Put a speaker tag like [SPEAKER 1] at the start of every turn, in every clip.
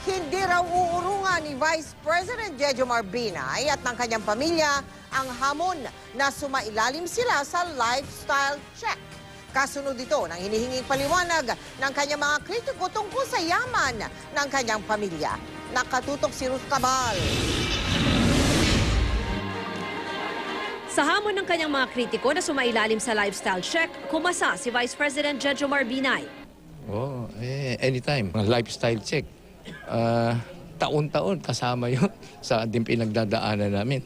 [SPEAKER 1] Hindi raw uurungan ni Vice President Jejomar Binay at ng kanyang pamilya ang hamon na sumailalim sila sa lifestyle check. Kasunod ito ng hinihinging paliwanag ng kanyang mga kritiko tungkol sa yaman ng kanyang pamilya. Nakatutok si Ruth Cabal.
[SPEAKER 2] Sa hamon ng kanyang mga kritiko na sumailalim sa lifestyle check, kumasa si Vice President Jejomar Binay.
[SPEAKER 3] Anytime. Lifestyle check. Taon-taon kasama yun sa din pinagdadaanan namin.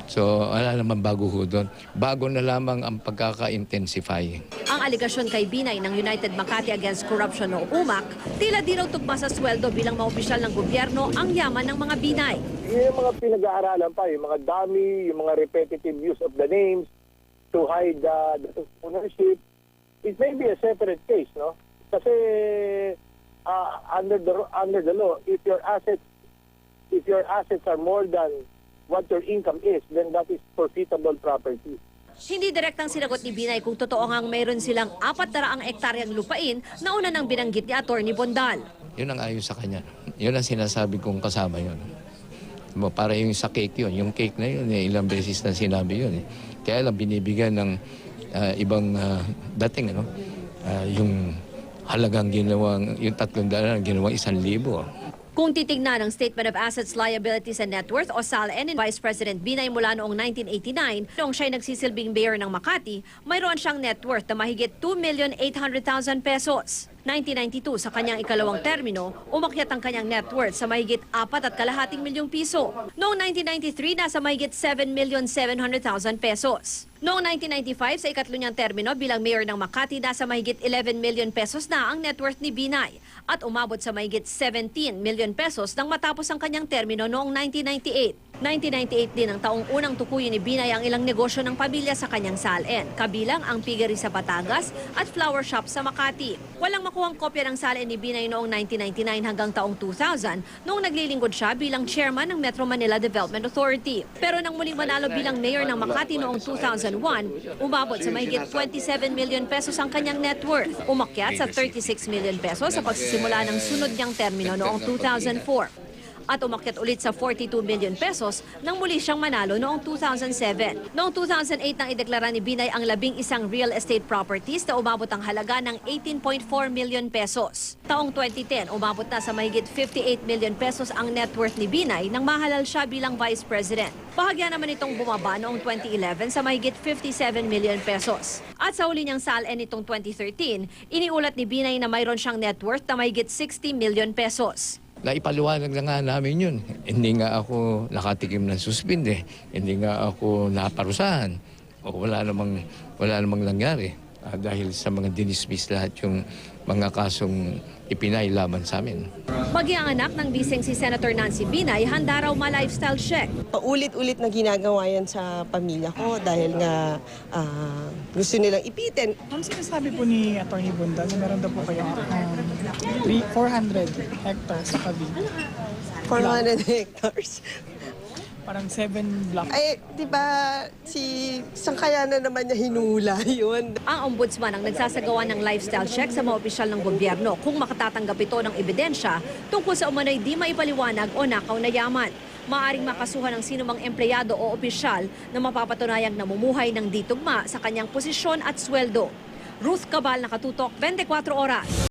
[SPEAKER 3] So, wala naman bago ho doon. Bago na lamang ang pagkaka-intensify.
[SPEAKER 2] Ang aligasyon kay Binay ng United Makati Against Corruption o UMAC, tila di raw tugma sa sweldo bilang mga opisyal ng gobyerno ang yaman ng mga Binay.
[SPEAKER 4] Yung mga pinag-aaralan pa, yung mga dummy, yung mga repetitive use of the names to hide the ownership, it may be a separate case, no? Kasi under the law, if your assets are more than what your income is, then that is forfeitable property.
[SPEAKER 2] Hindi direktang sinagot ni Binay kung totoo ngang mayroon silang 400 ektaryang lupain na una nang binanggit ni Atty. Bondal.
[SPEAKER 3] Yun ang ayon sa kanya. Yun ang sinasabi kong kasama yun. Para yung sa cake yun. Yung cake na yun, ilang beses na sinabi yun. Kaya lang binibigyan ng ibang dating, ano? Yung halagang ginawang, yung 300 ginawang 1,000.
[SPEAKER 2] Kung titignan ang Statement of Assets, Liabilities and Net Worth o SALN ni Vice President Binay mula noong 1989, noong siya'y nagsisilbing mayor ng Makati, mayroon siyang net worth na mahigit 2,800,000 pesos. 1992, sa kanyang ikalawang termino, umakyat ang kanyang net worth sa mahigit 4,2 milyong piso. Noong 1993, nasa mahigit 7,700,000 pesos. Noong 1995, sa ikatlo niyang termino bilang mayor ng Makati, nasa mahigit 11 million pesos na ang net worth ni Binay at umabot sa mahigit 17 million pesos nang matapos ang kanyang termino noong 1998. 1998 din ang taong unang tukuyin ni Binay ang ilang negosyo ng pamilya sa kanyang SALN, kabilang ang piggery sa Batangas at flower shop sa Makati. Walang makuhang kopya ng SALN ni Binay noong 1999 hanggang taong 2000 noong naglilingkod siya bilang chairman ng Metro Manila Development Authority. Pero nang muling manalo bilang mayor ng Makati noong 2001, umabot sa mahigit 27 million pesos ang kanyang net worth. Umakyat sa 36 million pesos sa pagsisimula ng sunod niyang termino noong 2004. At umakyat ulit sa 42 million pesos nang muli siyang manalo noong 2007. Noong 2008 nang ideklara ni Binay ang 11 real estate properties na umabot ang halaga ng 18.4 million pesos. Taong 2010, umabot na sa mahigit 58 million pesos ang net worth ni Binay nang mahalal siya bilang Vice President. Bahagya naman itong bumaba noong 2011 sa mahigit 57 million pesos. At sa huli niyang SALN nitong 2013, iniulat ni Binay na mayroon siyang net worth na mahigit 60 million pesos.
[SPEAKER 3] Naipaliwanag na nga namin yun. Hindi nga ako nakatikim ng suspinde. Hindi nga ako naparusahan. O wala namang nangyari. Dahil sa mga dinismiss lahat yung mga kasong ipinay laban sa amin.
[SPEAKER 2] Maging ang anak ng biseng si Senator Nancy Binay, handa raw ma-lifestyle check.
[SPEAKER 5] Paulit-ulit na ginagawa yan sa pamilya ko dahil nga gusto nilang ipitin.
[SPEAKER 6] Ang sinasabi po ni Atty. Bondal na meron daw po kayong 400 hectares sa Cavite.
[SPEAKER 5] 400 hectares.
[SPEAKER 6] Parang 7 blocks.
[SPEAKER 5] Ay, di ba saan kaya na naman niya hinula yun?
[SPEAKER 2] Ang ombudsman ang nagsasagawa ng lifestyle check sa mga opisyal ng gobyerno kung makatatanggap ito ng ebidensya tungkol sa umano'y di maipaliwanag o nakaw na yaman. Maaring makasuhan ng sinumang empleyado o opisyal na mapapatunayang namumuhay ng di tugma sa kanyang posisyon at sweldo. Ruth Cabal, Nakatutok, 24 Oras.